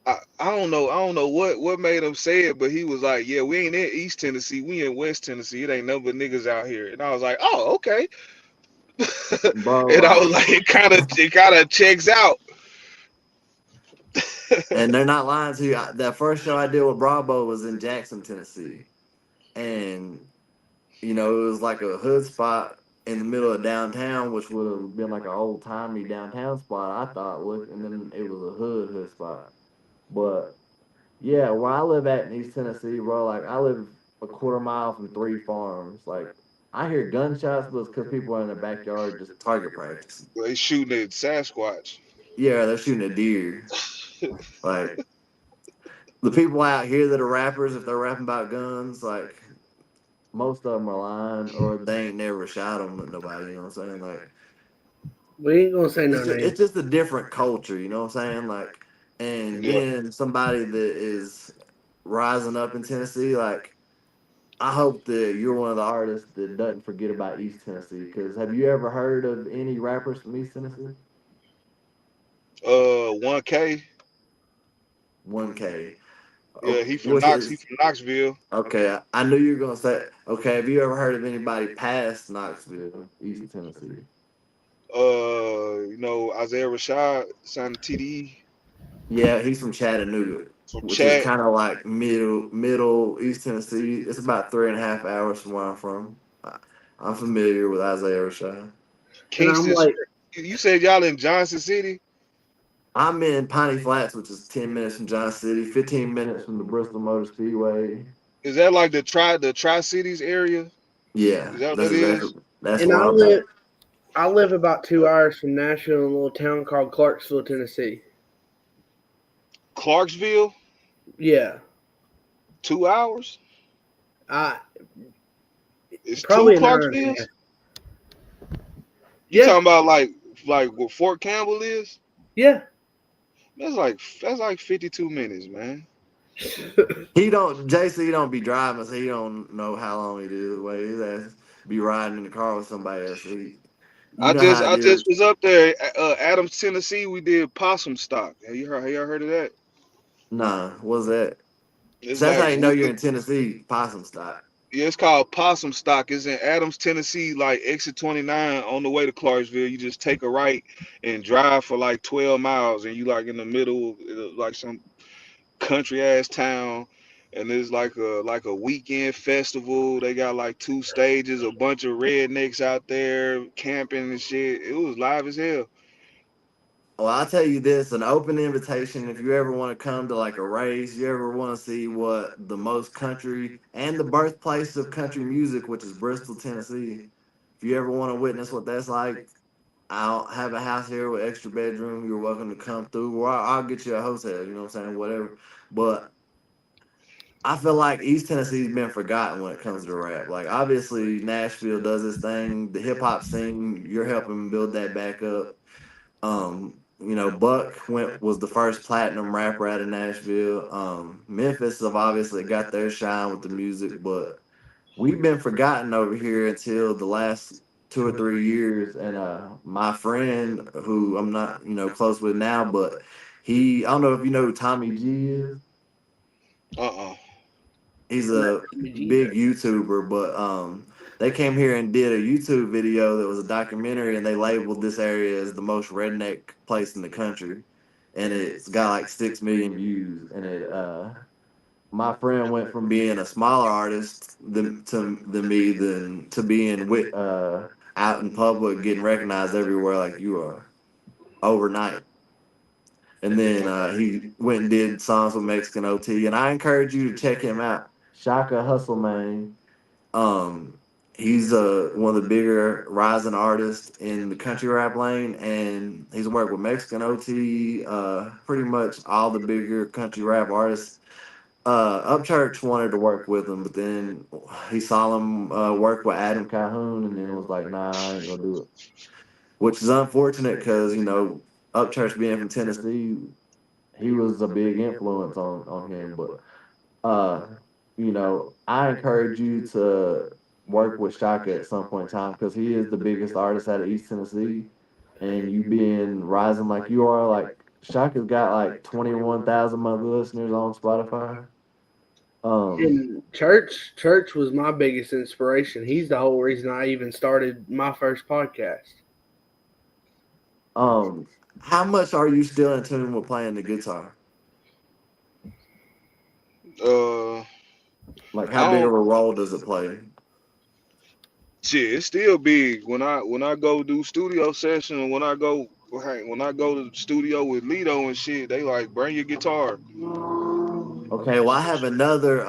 I don't know what made him say it, but he was like, yeah, we ain't in East Tennessee, we in West Tennessee. It ain't nothing but niggas out here. And I was like, oh, okay. Bro, And I was like, it kinda checks out. and they're not lying to you. That first show I did with Bravo was in Jackson, Tennessee. And, it was like a hood spot in the middle of downtown, which would have been like an old timey downtown spot, I thought. Look, and then it was a hood spot. But yeah, where I live at in East Tennessee, bro, like, I live a quarter mile from 3 farms. Like, I hear gunshots, but it's because people are in their backyard just target practicing. They shooting at Sasquatch. Yeah, they're shooting a deer. Like the people out here that are rappers, if they're rapping about guns, like most of them are lying or they ain't never shot them at nobody. You know what I'm saying? Like We ain't gonna say no it's names. just a different culture. You know what I'm saying? Like, and Yeah. being somebody that is rising up in Tennessee, like I hope that you're one of the artists that doesn't forget about East Tennessee. Because have you ever heard of any rappers from East Tennessee? 1K. 1K. Yeah, he from What's Knox. He his? from Knoxville. Okay, I knew you were gonna say. Okay, have you ever heard of anybody past Knoxville, East Tennessee? Isaiah Rashad signed to TDE Yeah, he's from Chattanooga, from which is Chat. kind of like middle East Tennessee. It's about 3.5 hours from where I'm from. I'm familiar with Isaiah Rashad. And I'm Kingston. like, You said y'all in Johnson City? I'm in Piney Flats, which is 10 minutes from Johnson City, 15 minutes from the Bristol Motor Speedway. Is that like the Tri Cities area? Yeah, Is that what that's that exactly is? that's and where I'm at. I live about 2 hours from Nashville in a little town called Clarksville, Tennessee. Clarksville, Yeah, 2 hours. I It's two probably an hour and a Clarksvilles. half. You Yeah, talking about like what Fort Campbell is? yeah. That's like 52 minutes, man. He don't JC don't be driving, so he don't know how long it is away. His ass be riding in the car with somebody else. So you I know just how it I is. just was up there, Adams, Tennessee. We did possum stock. Have y'all heard of that? Nah, what's that? It's So that's how like you know you're in Tennessee. Possum stock. yeah, it's called possum stock. It's in Adams, Tennessee, like exit 29 on the way to Clarksville. You just take a right and drive for like 12 miles, and you like in the middle, like some country ass town. And there's like a weekend festival. They got like 2 stages, a bunch of rednecks out there camping and shit. It was live as hell. Well, I'll tell you this, an open invitation if you ever want to come to like a race, you ever want to see what the most country and the birthplace of country music, which is Bristol, Tennessee. If you ever want to witness what that's like, I'll have a house here with extra bedroom. You're welcome to come through, or I'll get you a hotel. You know what I'm saying? Whatever. But I feel like East Tennessee's been forgotten when it comes to rap. Like obviously Nashville does this thing, the hip hop scene. You're helping build that back up. Buck was the first platinum rapper out of Nashville. Memphis have obviously got their shine with the music, but we've been forgotten over here until the last 2 or 3 years. And my friend, who I'm not, close with now, but I don't know if you know who Tommy G is. Uh-uh. He's I'm not a TBG. big YouTuber, but they came here and did a YouTube video that was a documentary, and they labeled this area as the most redneck place in the country, and it's got like 6 million views. And my friend went from being a smaller artist than me than to being out in public, getting recognized everywhere like you are overnight. And then he went and did songs with Mexican OT. And I encourage you to check him out. Shaka Hustle Man. Um, he's one of the bigger rising artists in the country rap lane, and he's worked with Mexican OT, pretty much all the bigger country rap artists. Upchurch wanted to work with him, but then he saw him work with Adam Calhoun, and then was like, "Nah, I ain't gonna do it." Which is unfortunate because Upchurch being from Tennessee, he was a big influence on him. But uh, I encourage you to work with Shaka at some point in time because he is the biggest artist out of East Tennessee, and you being rising like you are, like Shaka's got like 21,000 monthly listeners on Spotify. Um, And Church was my biggest inspiration. He's the whole reason I even started my first podcast. um, how much are you still in tune with playing the guitar? Uh, Like, how I big of don't. a role does it play? Shit, it's still big when I go do studio session and when I go to the studio with Lito and shit. They like bring your guitar. Okay, well, I have another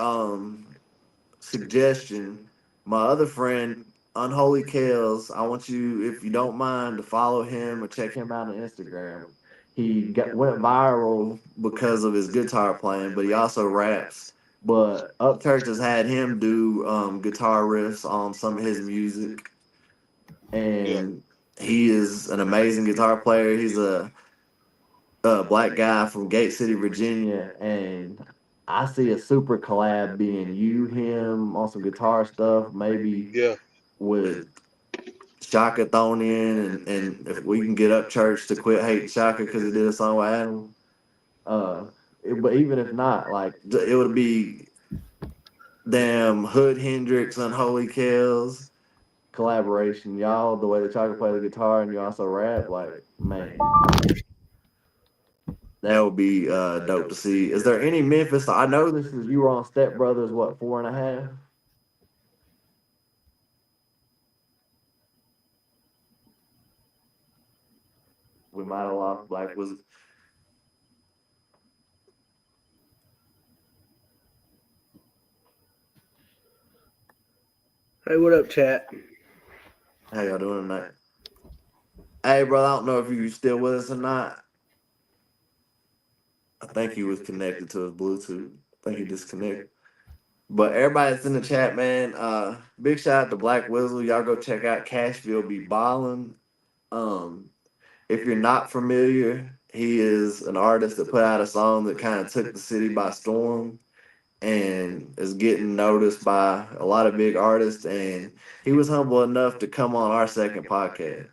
suggestion. My other friend, Unholy Kales, I want you, if you don't mind, to follow him or check him out on Instagram. went viral because of his guitar playing, but he also raps. But Upchurch has had him do guitar riffs on some of his music, and he is an amazing guitar player. He's a black guy from Gate City, Virginia, and I see a super collab being you, him on some guitar stuff, maybe Yeah. with Shaka thrown in, and if we can get Upchurch to quit hating Shaka because he did a song with Adam. But even if not, like it would be damn Hood Hendrix, Unholy Kills collaboration. Y'all, the way that y'all can play the guitar and you also rap, like man. That would be dope to see. Is there any Memphis? I know this is you were on Step Brothers, what, 4.5? We might have lost Blvck Wizzle. Hey, what up, chat? How y'all doing tonight? Hey, bro, I don't know if you still with us or not. I think he was connected to his Bluetooth. I think he disconnected. But everybody that's in the chat, man, big shout out to Blvck Wizzle. Y'all go check out Cashville Be Ballin'. If you're not familiar, he is an artist that put out a song that kind of took the city by storm and is getting noticed by a lot of big artists. And he was humble enough to come on our second podcast,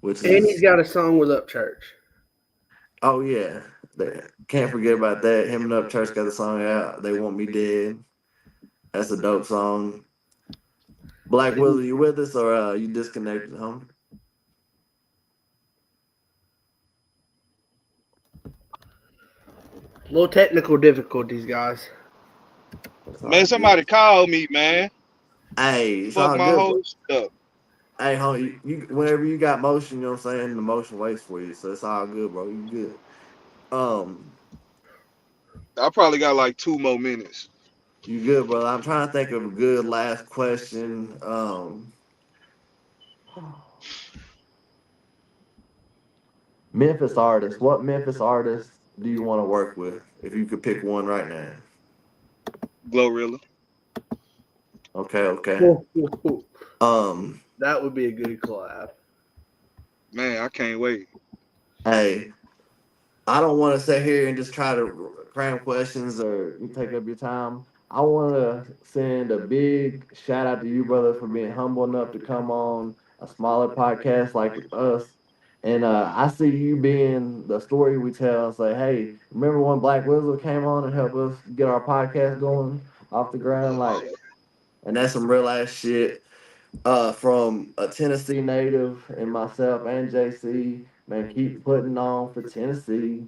which And is he's got a song with Upchurch. oh yeah, can't forget about that. Him and Upchurch got the song out. They Want Me Dead. That's a dope song. Blvck Wizzle, you with us or you disconnected, homie? Little technical difficulties, guys. Man, somebody called me, man. Hey, it's Fuck all my good, whole bro. stuff. Hey, homie, whenever you got motion, you know what I'm saying, the motion waits for you, so it's all good, bro. You good. I probably got like 2 more minutes. You good, brother. I'm trying to think of a good last question. Memphis artist. What Memphis artist do you want to work with? If you could pick one right now. Glorilla. Okay. That would be a good collab. Man, I can't wait. Hey, I don't want to sit here and just try to cram questions or you take up your time. I want to send a big shout out to you, brother, for being humble enough to come on a smaller podcast like us. And I see you being the story we tell and say, hey, remember when Blvck Wizzle came on and helped us get our podcast going off the ground? Like, and that's some real ass shit. From a Tennessee native and myself and JC, man, keep putting on for Tennessee.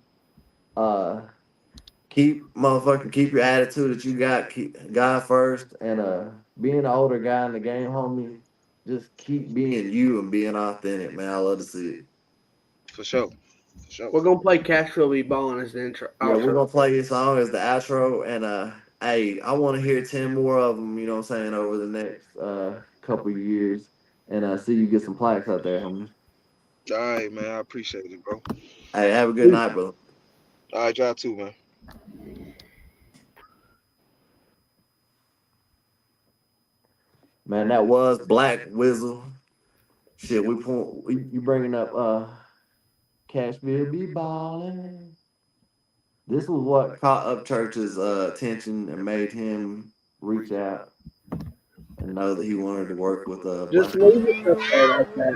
Keep your attitude that you got. Keep God first, and being an older guy in the game, homie, just keep being you and being authentic, man. I love to see it. For sure. We're gonna play Cashville Be Ballin' as the intro. Yeah, we're gonna play your song as the outro, and hey, I want to hear 10 more of them. You know what I'm saying, over the next couple of years, and see you get some plaques out there, homie. All right, man. I appreciate it, bro. Hey, have a good night, bro. All right, y'all too, man. Man, that was Blvck Wizzle. Shit, you bringing up Cashville Be Ballin'. This was what caught Upchurch's attention and made him reach out and know that he wanted to work with Just Blvck leave it up there like that.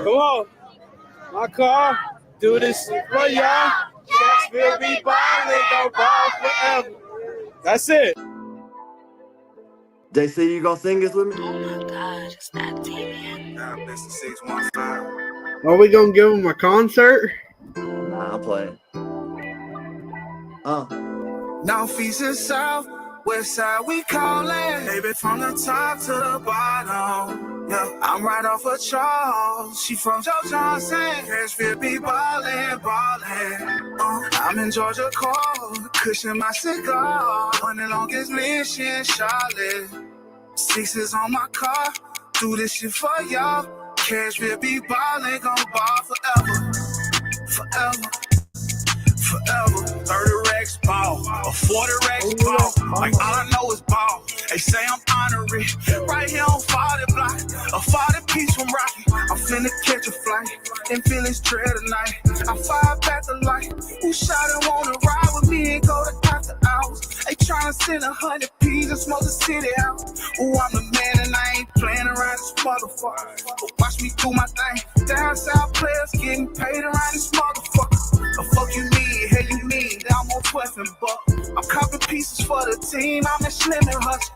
Come on, my car, do this for y'all. Cashville be ballin', don't ball forever. That's it. JC, you gonna sing this with me? Oh my God, it's not TV. Are we gonna give him a concert? Nah, I'm playing. North, east, and south, west side, we callin'. Baby, from the top to the bottom. Yeah, I'm right off of Charles. She from Joe Johnson. Cashville be ballin', ballin'. I'm in Georgia cold, cushion my cigar. On the longest mission, Charlotte. Sixes on my car, do this shit for y'all. Cashville be ballin', gon' ball forever, forever. Forever, 30 racks ball, or 40 racks ball. Like all I know is ball. They say I'm honorary. Right here on 40 block, a 40 piece from Rocky. I'm finna catch a flight and feel his trail tonight. I fire back the light. Who shot and wanna ride with me and go to after hours? They tryna send 100 P's and smoke the city out. Ooh, I'm the man and I ain't playing around this motherfucker. But watch me do my thing. Down south players getting paid around this motherfucker. The fuck you need, hey you need, I'm on 12 and buck. I'm copping pieces for the team, I'm in Slim and Hustle.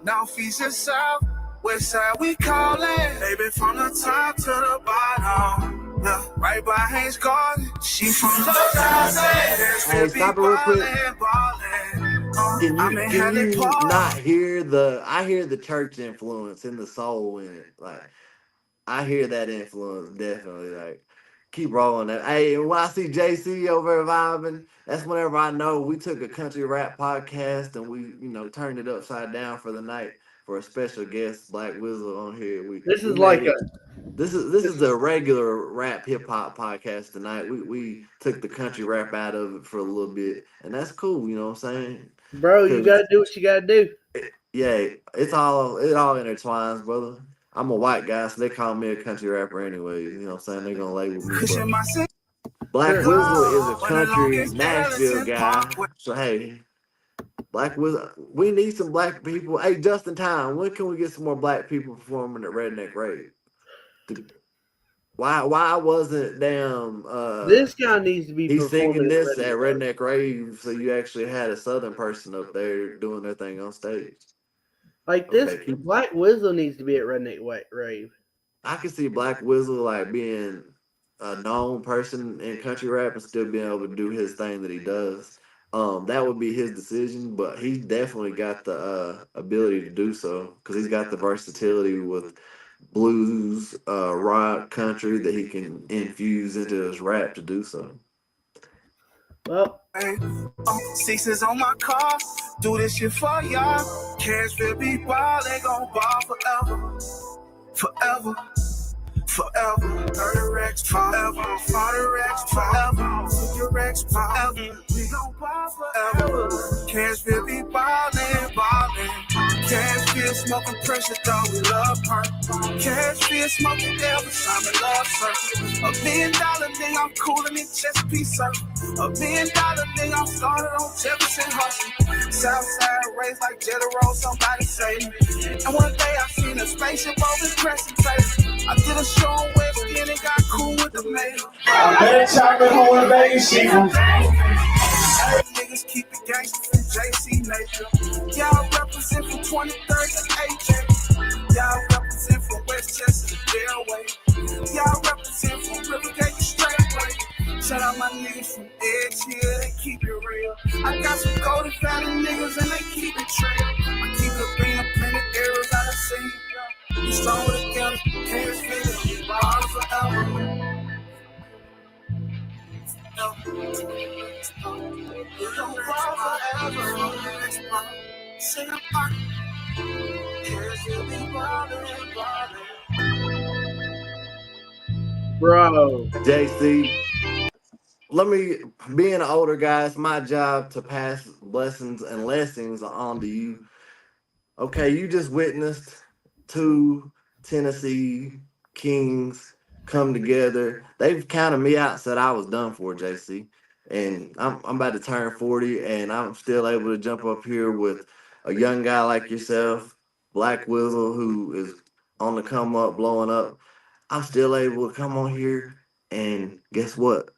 Now feast is south, west side we callin'. Baby from the top to the bottom. Yeah, right by Haynes Garden, she from the Hey, stop it real quick. Can you not hear I hear the church influence in the soul in it. Like, I hear that influence, definitely. Like, keep rolling that. Hey, when I see JC over there vibing, that's whenever I know we took a country rap podcast and we, turned it upside down for the night for a special guest, Blvck Wizzle, on here. This is like this is the regular rap hip hop podcast tonight. We took the country rap out of it for a little bit, and that's cool. You know what I'm saying, bro? You gotta do what you gotta do. Yeah, it all intertwines, brother. I'm a white guy, so they call me a country rapper anyway. You know what I'm saying? They're going to label me. Blvck Wizzle is a country Nashville guy. So, hey, Blvck Wizzle, we need some black people. Hey, just in time, when can we get some more black people performing at Redneck Rave? Why wasn't this guy needs to be he's singing this at Redneck Rave, so you actually had a Southern person up there doing their thing on stage? Like this, Blvck Wizzle needs to be at Redneck Rave. I can see Blvck Wizzle like being a known person in country rap and still being able to do his thing that he does. That would be his decision, but he's definitely got the ability to do so because he's got the versatility with blues, rock, country that he can infuse into his rap to do so. Well, sixes on my car, do this shit for y'all. Cashville be ballin', gon' ball forever, forever, forever. 30 racks forever, 40 racks forever, 50 racks forever. We gon' ball forever. Cashville be ballin', ballin'. Cashville smoking pressure, dog, we love her. Cashville smoking Elvis, I'm in love, sir. $1 million thing, I'm coolin' in Chesapeake, sir. $1 million thing, I'm started on Jefferson Hustle. Southside raised like Jetro, somebody say me. And one day I seen a spaceship over Crescent Table. I did a show on West End and got cool with the mail. I met chocolate home baby, she from niggas keep it gangster from JC Nature. Y'all represent from 2030 and AJ. Y'all represent from Westchester to Delaware. Y'all represent from Rivergate to Straightway. Shout out my niggas from Edge Hill, they keep it real. I got some golden family niggas and they keep it trail. I keep it being plenty arrows out of sea. We strong together, can't feel it, ball forever. bro, JC, being an older guy, it's my job to pass blessings and lessons on to you. Okay, you just witnessed 2 Tennessee Kings come together. They've counted me out, said I was done for, JC. And I'm about to turn 40, and I'm still able to jump up here with a young guy like yourself, Blvck Wizzle, who is on the come up, blowing up. I'm still able to come on here, and guess what?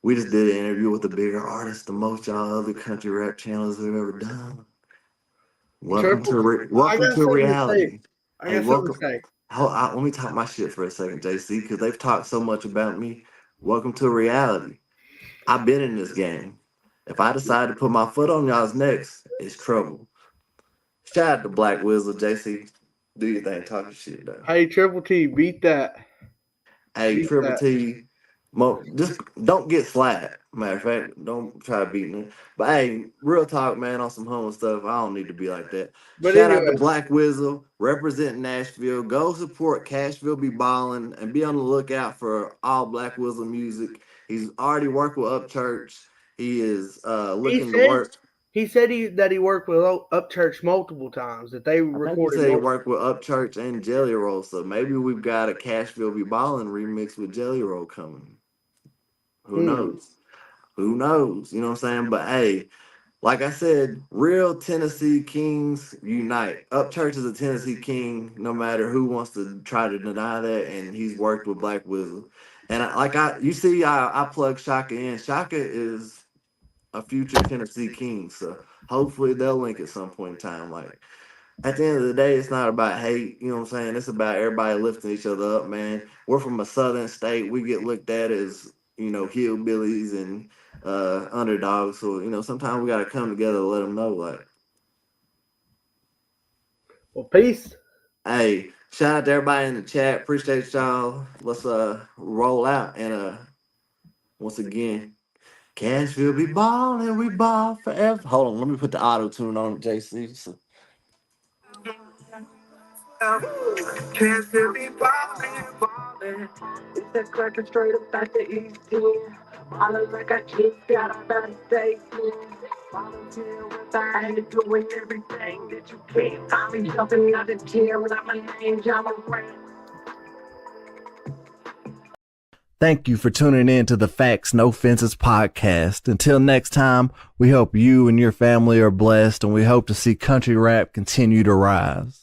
We just did an interview with a bigger artist than most y'all other country rap channels have ever done. Welcome to reality. I got something to say. Let me talk my shit for a second, JC, because they've talked so much about me. Welcome to reality. I've been in this game. If I decide to put my foot on y'all's necks, it's trouble. Shout out to Blvck Wizzle, JC. Do your thing, talking shit though. Hey, Triple T, beat that. Hey, Beat Triple that. T, just don't get slapped. Matter of fact, don't try beating it. But hey, real talk, man, on some homo stuff. I don't need to be like that. But Shout out to anyway, Blvck Wizzle, represent Nashville. Go support Cashville Be Ballin' and be on the lookout for all Blvck Wizzle music. He's already worked with Upchurch. He is looking to work. he said that he worked with Upchurch multiple times. That they I think he recorded. said he worked with Upchurch and Jelly Roll, so maybe we've got a Cashville Be Ballin' remix with Jelly Roll coming. Who knows? Who knows? You know what I'm saying? But hey, like I said, real Tennessee Kings unite. Upchurch is a Tennessee King, no matter who wants to try to deny that, and he's worked with Blvck Wizzle. And I plug Shaka in. Shaka is a future Tennessee King, so hopefully they'll link at some point in time. Like, at the end of the day, it's not about hate, you know what I'm saying? It's about everybody lifting each other up, man. We're from a southern state. We get looked at as, hillbillies and underdogs. So, sometimes we got to come together to let them know, like, Well, peace. hey, shout out to everybody in the chat. Appreciate y'all. Let's roll out. And once again, Cashville be ballin', we ball forever. Hold on, let me put the auto-tune on JC. So. Can't feel me ballin'. It's that cracker straight up at the East End. Ballin' like I just got out of state. Volunteer with I ain't doing everything that you can't find me jumping out the gym. Like my name, John Moran. Thank you for tuning in to the Facts No Fences podcast. Until next time, we hope you and your family are blessed, and we hope to see country rap continue to rise.